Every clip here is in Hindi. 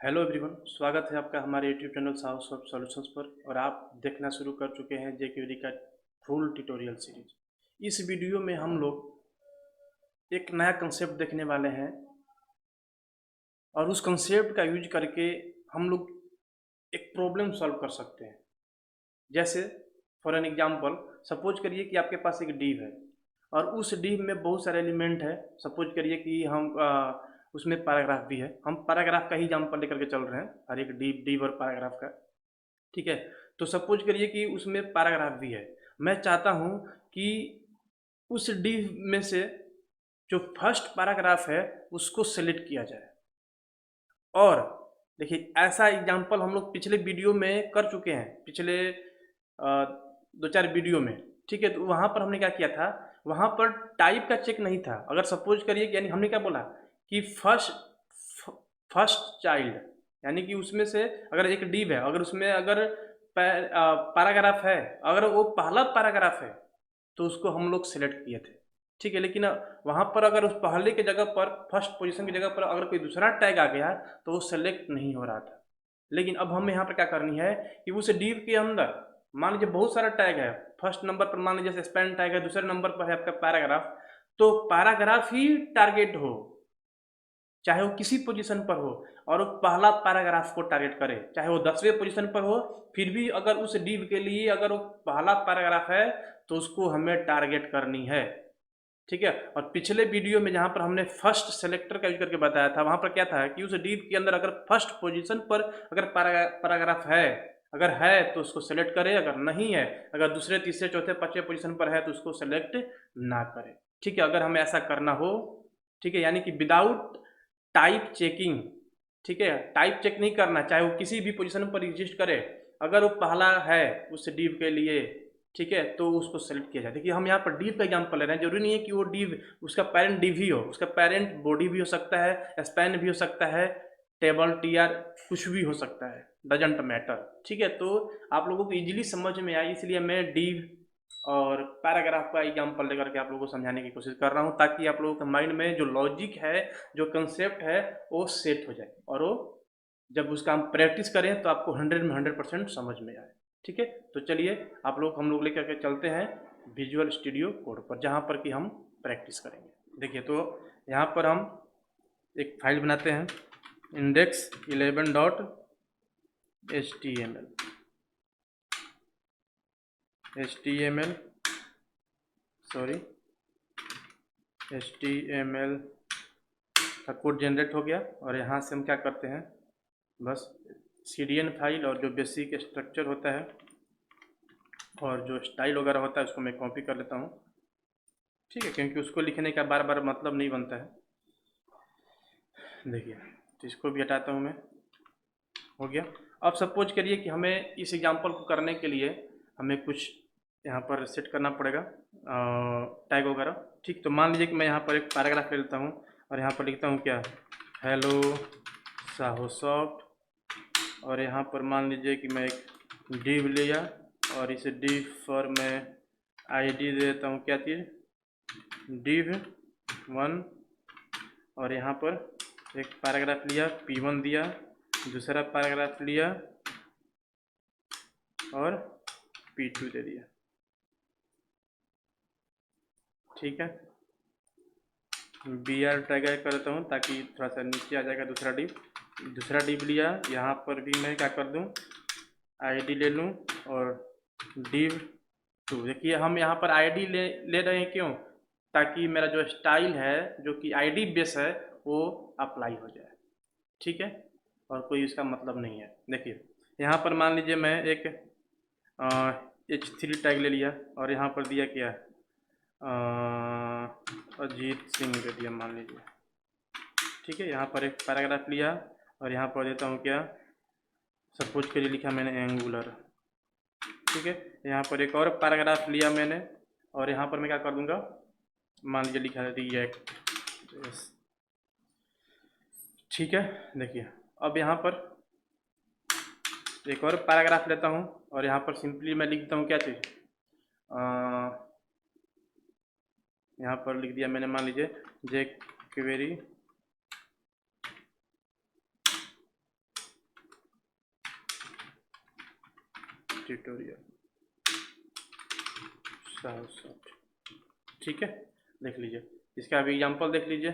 हेलो एवरीवन, स्वागत है आपका हमारे YouTube channel south of solutions पर। और आप देखना शुरू कर चुके हैं जेक्यूरी का फुल ट्यूटोरियल सीरीज। इस वीडियो में हम लोग एक नया कंसेप्ट देखने वाले हैं और उस कंसेप्ट का यूज करके हम लोग एक प्रॉब्लम सॉल्व कर सकते हैं। जैसे फॉर एन एग्जांपल, सपोज करिए कि आपके पास एक डिव है और उस डिव में बहुत सारे एलिमेंट है। सपोज करिए कि हम उसमें पैराग्राफ भी है। हम पैराग्राफ का ही एग्जांपल लेकर के चल रहे हैं, हर एक डिव डिव और पैराग्राफ का। ठीक है, तो सपोज करिए कि उसमें पैराग्राफ भी है। मैं चाहता हूं कि उस डिव में से जो फर्स्ट पैराग्राफ है उसको सेलेक्ट किया जाए। और देखिए, ऐसा एग्जांपल हम लोग पिछले वीडियो में कर चुके हैं, पिछले दो चार वीडियो में। ठीक है, तो वहां पर हमने क्या किया था, वहां पर टाइप का चेक नहीं था। अगर सपोज करिए कि यानी हमने क्या बोला कि फर्स्ट चाइल्ड, यानी कि उसमें से अगर एक डिव है, अगर उसमें अगर पैराग्राफ है, अगर वो पहला पैराग्राफ है तो उसको हम लोग सेलेक्ट किए थे। ठीक है, लेकिन वहां पर अगर उस पहले के जगह पर फर्स्ट पोजीशन की जगह पर अगर कोई दूसरा टैग आ गया तो वो सेलेक्ट नहीं हो रहा था। लेकिन अब हमें यहाँ पर क्या करनी है कि उस डिव के अंदर मान लीजिए बहुत सारा टैग है। फर्स्ट नंबर पर मान लीजिए सस्पेंड टैग है, दूसरे नंबर पर है आपका पैराग्राफ। तो पैराग्राफ ही टारगेट हो, चाहे वो किसी पोजीशन पर हो, और वो पहला पैराग्राफ को टारगेट करे, चाहे वो 10वें पोजीशन पर हो। फिर भी अगर उस डिव के लिए अगर वो पहला पैराग्राफ है तो उसको हमें टारगेट करनी है। ठीक है, और पिछले वीडियो में जहां पर हमने फर्स्ट सेलेक्टर का यूज करके बताया था, वहां पर क्या था कि उस डिव के अंदर अगर फर्स्ट पोजीशन पर अगर पैराग्राफ है, अगर है तो उसको सेलेक्ट करे, अगर नहीं है, अगर दूसरे तीसरे चौथे पांचवें पोजीशन पर है तो उसको सेलेक्ट ना करे। ठीक है, अगर हमें ऐसा करना हो, ठीक है, यानी कि विदाउट टाइप चेकिंग। ठीक है, टाइप चेक नहीं करना, चाहे वो किसी भी पोजीशन पर एग्जिस्ट करे, अगर वो पहला है उस डिव के लिए, ठीक है, तो उसको सेलेक्ट किया जाए। देखिए, हम यहाँ पर डिव का एग्जांपल ले रहे हैं, जरूरी नहीं है कि वो डिव उसका पेरेंट डिव ही हो, उसका पेरेंट बॉडी भी हो सकता है, स्पैन भी हो सकता है, टेबल टीआर कुछ भी हो सकता है, डजेंट मैटर। ठीक है, तो आप लोगों को इजीली समझ में आए इसलिए मैं डिव और पैराग्राफ का एग्जांपल लेकर के आप लोगों को समझाने की कोशिश कर रहा हूँ, ताकि आप लोगों के माइंड में जो लॉजिक है, जो कंसेप्ट है, वो सेट हो जाए और वो जब उसका हम प्रैक्टिस करें तो आपको 100 में 100% समझ में आए। ठीक है, तो चलिए हम लोग लेकर के चलते हैं विजुअल स्टूडियो कोड पर, जहाँ पर कि हम प्रैक्टिस करेंगे। देखिए, तो यहाँ पर हम एक फाइल बनाते हैं, index11.html। html सॉरी html का कोड जनरेट हो गया। और यहाँ से हम क्या करते हैं, बस cdn फाइल और जो बेसिक स्ट्रक्चर होता है और जो स्टाइल वगैरह होता है उसको मैं कॉपी कर लेता हूँ। ठीक है, क्योंकि उसको लिखने का बार बार मतलब नहीं बनता है। देखिए, तो इसको भी हटाता हूँ मैं, हो गया। अब सपोज करिए कि हमें इस एग्जांपल को करने के लिए हमें कुछ यहाँ पर सेट करना पड़ेगा, टैग वगैरह। ठीक, तो मान लीजिए कि मैं यहाँ पर एक पैराग्राफ ले लेता हूँ और यहाँ पर लिखता हूँ क्या, हेलो साहो सॉफ्ट। और यहाँ पर मान लीजिए कि मैं एक डिव लिया और इस डिव पर मैं आईडी दे देता हूँ, क्या चीज़, डिव 1। और यहाँ पर एक पैराग्राफ लिया, P1 दिया, दूसरा पैराग्राफ लिया और P2 दे दिया। ठीक है, BR टैग कर देता हूँ ताकि थोड़ा सा नीचे आ जाएगा दूसरा डिव लिया, यहाँ पर भी मैं क्या कर दूँ, आईडी ले लूँ और डिव 2। देखिए, हम यहाँ पर आईडी ले रहे हैं, क्यों, ताकि मेरा जो स्टाइल है जो कि आईडी बेस है वो अप्लाई हो जाए। ठीक है, और कोई इसका मतलब नहीं है। देखिए, यहाँ पर मान लीजिए मैं एक H3 टैग ले लिया और यहाँ पर दिया क्या, अजीत सिंह दे दिया मान लीजिए। ठीक है, यहाँ पर एक पैराग्राफ लिया और यहाँ पर देता हूँ क्या, सपोज के लिए लिखा मैंने एंगुलर। ठीक है, यहाँ पर एक और पैराग्राफ लिया मैंने और यहाँ पर मैं क्या कर दूंगा, मान लीजिए लिखा है रिएक्ट। ठीक है, देखिए, अब यहाँ पर एक और पैराग्राफ लेता हूँ और यहाँ पर सिंपली मैं लिखता हूँ क्या चीज़, यहाँ पर लिख दिया मैंने, मान लीजिए जेक्वेरी ट्यूटोरियल 67, ठीक है। देख लीजिए, इसका अभी एग्जाम्पल देख लीजिए,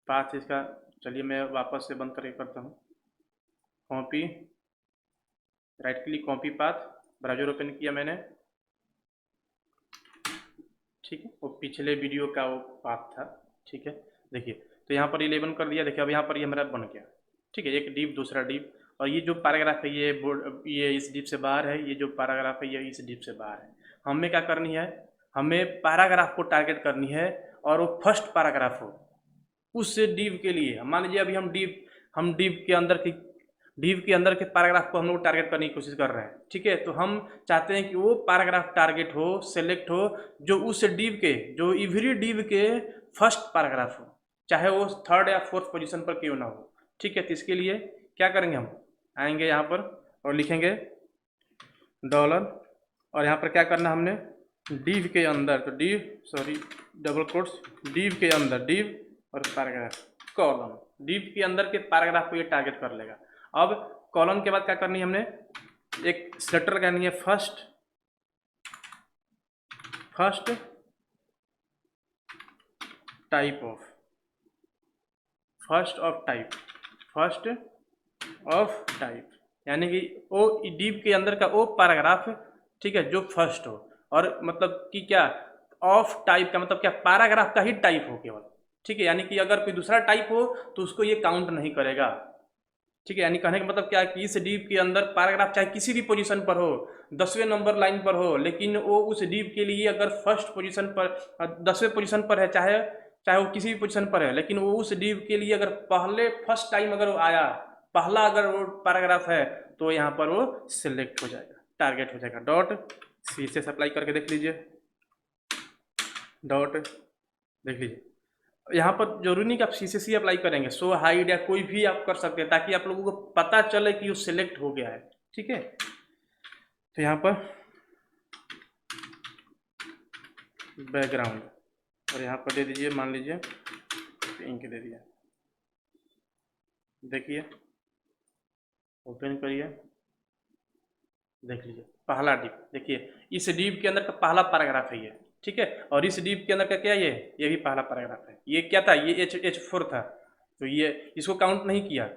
पाथ इसका। चलिए मैं वापस से बंद करके करता हूँ। Copy, right click, copy path, browser open किया मैंने, ठीक है। वो पिछले वीडियो का वो पाथ था, ठीक है। देखिए, तो यहाँ पर 11 कर दिया। देखिए अब यहाँ पर ये मेरा बन गया, ठीक है। एक डिव, दूसरा डिव, और ये जो पैराग्राफ है ये ये इस डिव से बाहर है, ये जो पैराग्राफ है ये इस डिव से बाहर है। हमें क्या करनी है, हमें पैराग्राफ को टारगेट करनी है, और वो फर्स्ट पैराग्राफ हो उस डिव के लिए। मान लीजिए अभी हम डिव के अंदर के पैराग्राफ को हम लोग टारगेट करने की कोशिश कर रहे हैं, ठीक है। तो हम चाहते हैं कि वो पैराग्राफ टारगेट हो, सेलेक्ट हो, जो उस डिव के, जो इवरी डिव के फर्स्ट पैराग्राफ हो, चाहे वो थर्ड या फोर्थ पोजीशन पर क्यों ना हो, ठीक है। तो इसके लिए क्या करेंगे, हम आएंगे यहाँ पर और लिखेंगे डॉलर, और यहाँ पर क्या करना हमने, डिव के अंदर, तो div, sorry double quotes, div के अंदर डिव और पैराग्राफ, कॉलम, डिव के अंदर के पैराग्राफ को ये टारगेट कर लेगा। अब कॉलम के बाद क्या करनी है, हमने एक सेलेक्टर लगानी है, first type of, first of type, यानी कि वो डिव के अंदर का वो पैराग्राफ, ठीक है, जो फर्स्ट हो, और मतलब कि क्या, ऑफ टाइप का मतलब क्या, पैराग्राफ का ही टाइप हो केवल, ठीक है। यानी कि अगर कोई दूसरा टाइप हो तो उसको ये काउंट नहीं करेगा, ठीक है। यानी कहने का मतलब क्या है कि इस डिव के अंदर पैराग्राफ चाहे किसी भी पोजीशन पर हो, 10वें नंबर लाइन पर हो, लेकिन वो उस डिव के लिए अगर फर्स्ट पोजीशन पर, 10वें पोजीशन पर है, चाहे चाहे वो किसी भी पोजीशन पर है, लेकिन वो उस डिव के लिए अगर पहले फर्स्ट टाइम अगर वो आया, पहला अगर वो पैराग्राफ है, तो यहाँ पर वो सिलेक्ट हो जाएगा, टारगेट हो जाएगा। डॉट सी से अप्लाई करके देख लीजिए, डॉट, देख लीजिए। यहाँ पर जरूरी नहीं कि आप CCC अप्लाई करेंगे, सो हाइड या कोई भी आप कर सकते हैं, ताकि आप लोगों को पता चले कि वो सिलेक्ट हो गया है, ठीक है। तो यहाँ पर बैकग्राउंड, और यहाँ पर दे दीजिए, मान लीजिए पिंक दे दिया। देखिए, ओपन करिए, देख लीजिए पहला डिव, देखिए इस डिव के अंदर का पहला पैराग्राफ है ये, ठीक है। और इस डिव के अंदर का क्या, ये भी पहला पैराग्राफ है। ये क्या था, ये H4 था, तो ये इसको काउंट नहीं किया,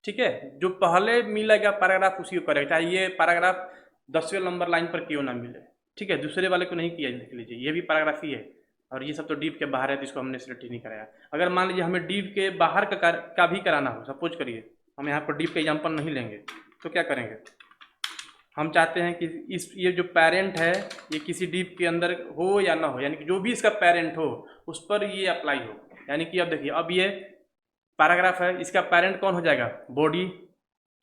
ठीक है। जो पहले मिलेगा पैराग्राफ उसी को करेगा, चाहे ये पैराग्राफ 10वें नंबर लाइन पर क्यों ना मिले, ठीक है। दूसरे वाले को नहीं किया, देख लीजिए ये भी पैराग्राफ ही है, और ये सब तो डिव के बाहर है, तो इसको हमने सिलेक्ट ही नहीं कराया। अगर मान लीजिए हमें डिव के बाहर का भी कराना हो, सपोज करिए हम यहाँ पर डिव का एग्जाम्पल नहीं लेंगे, तो क्या करेंगे, हम चाहते हैं कि ये जो पेरेंट है ये किसी डिव के अंदर हो या ना हो, यानी कि जो भी इसका पेरेंट हो उस पर ये अप्लाई हो। यानी कि अब देखिए, अब ये पैराग्राफ है, इसका पेरेंट कौन हो जाएगा, बॉडी,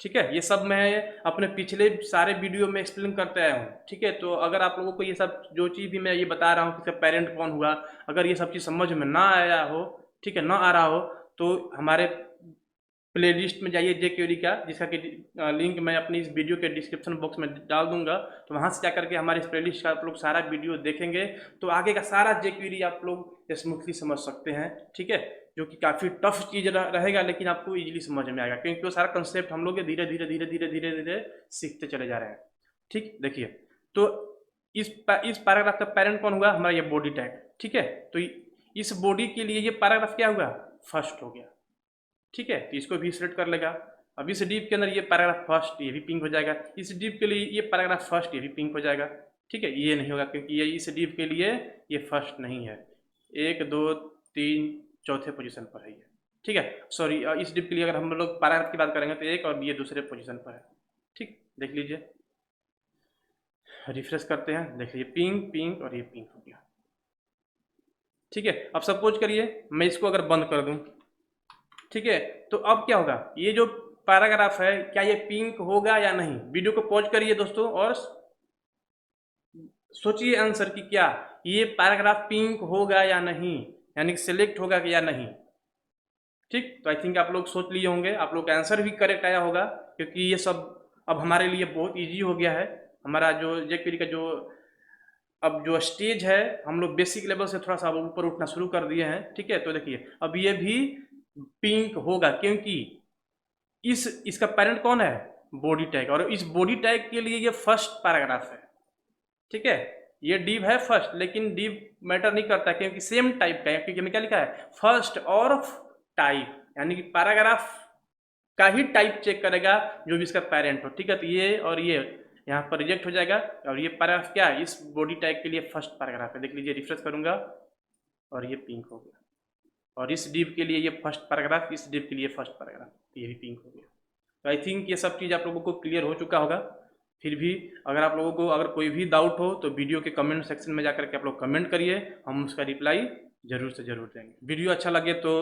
ठीक है। ये सब मैं अपने पिछले सारे वीडियो में एक्सप्लेन करते आया हूँ, ठीक है। तो अगर आप लोगों को ये सब जो चीज़ भी मैं ये बता रहा हूँ कि इसका पेरेंट कौन हुआ, अगर ये सब चीज़ समझ में ना आया हो, ठीक है, ना आ रहा हो, तो हमारे प्लेलिस्ट में जाइए जेक्वेरी का, जिसका कि लिंक मैं अपनी इस वीडियो के डिस्क्रिप्शन बॉक्स में डाल दूंगा। तो वहाँ से जाकर के हमारे इस प्लेलिस्ट का आप लोग सारा वीडियो देखेंगे, तो आगे का सारा जेक्वेरी आप लोग स्मूथली समझ सकते हैं, ठीक है। जो कि काफ़ी टफ चीज़ रहेगा, लेकिन आपको इजीली समझ में आएगा, क्योंकि वो सारा कंसेप्ट हम लोग धीरे धीरे धीरे धीरे धीरे धीरे सीखते चले जा रहे हैं, ठीक। देखिए, तो इस पैराग्राफ का पेरेंट कौन हुआ, हमारा ये बॉडी टैग, ठीक है। तो इस बॉडी के लिए ये पैराग्राफ क्या हुआ, फर्स्ट हो गया, ठीक है। तो इसको भी सिलेक्ट कर लेगा। अब इस डिव के अंदर ये पैराग्राफ फर्स्ट, ये भी पिंक हो जाएगा। इस डिव के लिए ये पैराग्राफ फर्स्ट, ये भी पिंक हो जाएगा, ठीक है। ये नहीं होगा क्योंकि ये इस डिव के लिए ये फर्स्ट नहीं है, 1 2 3 चौथे पोजीशन पर है ये, ठीक है। सॉरी, इस डिव के लिए अगर हम लोग पैराग्राफ की बात करेंगे तो एक, और ये दूसरे पोजीशन पर है, ठीक। देख लीजिए, रिफ्रेश करते हैं, देख लीजिए पिंक पिंक और ये पिंक हो गया, ठीक है। अब सपोज करिए मैं इसको अगर बंद कर दूं, ठीक है, तो अब क्या होगा, ये जो पैराग्राफ है क्या ये पिंक होगा या नहीं। वीडियो को पॉज करिए दोस्तों और सोचिए आंसर कि क्या ये पैराग्राफ पिंक होगा या नहीं, यानी कि सिलेक्ट होगा या नहीं, ठीक। तो आई थिंक आप लोग सोच लिए होंगे, आप लोग का आंसर भी करेक्ट आया होगा, क्योंकि ये सब अब हमारे लिए बहुत ईजी हो गया है। हमारा जो जेक्वेरी का जो अब जो स्टेज है, हम लोग बेसिक लेवल से थोड़ा सा ऊपर उठना शुरू कर दिए हैं, ठीक है। तो देखिए अब ये भी पिंक होगा, क्योंकि इसका पेरेंट कौन है, बॉडी टैग, और इस बॉडी टैग के लिए ये फर्स्ट पैराग्राफ है, ठीक है। ये डिव है फर्स्ट, लेकिन डिव मैटर नहीं करता क्योंकि सेम टाइप का है, क्योंकि हमें क्या लिखा है, फर्स्ट और टाइप, यानी कि पैराग्राफ का ही टाइप चेक करेगा जो भी इसका पेरेंट हो, ठीक है। तो ये और ये यहाँ पर रिजेक्ट हो जाएगा, और ये पैराग्राफ क्या है, इस बॉडी टैग के लिए फर्स्ट पैराग्राफ है। देख लीजिए, रिफ्रेश करूंगा और ये पिंक हो गया, और इस डिव के लिए ये फर्स्ट पैराग्राफ, इस डिव के लिए फर्स्ट पैराग्राफ, ये भी पिंक हो गया। तो आई थिंक ये सब चीज़ आप लोगों को क्लियर हो चुका होगा। फिर भी अगर आप लोगों को अगर कोई भी डाउट हो तो वीडियो के कमेंट सेक्शन में जाकर के आप लोग कमेंट करिए, हम उसका रिप्लाई जरूर से जरूर देंगे। वीडियो अच्छा लगे तो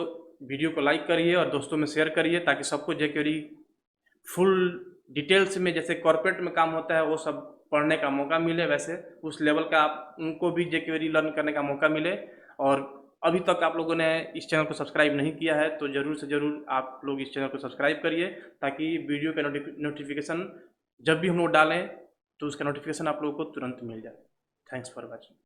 वीडियो को लाइक करिए और दोस्तों में शेयर करिए, ताकि सबको जेक्वेरी फुल डिटेल्स में, जैसे कॉर्पोरेट में काम होता है वो सब पढ़ने का मौका मिले, वैसे उस लेवल का आप उनको भी जेक्वेरी लर्न करने का मौका मिले। और अभी तक आप लोगों ने इस चैनल को सब्सक्राइब नहीं किया है तो ज़रूर से ज़रूर आप लोग इस चैनल को सब्सक्राइब करिए, ताकि वीडियो का नोटिफिकेशन जब भी हम लोग डालें तो उसका नोटिफिकेशन आप लोगों को तुरंत मिल जाए। Thanks for watching.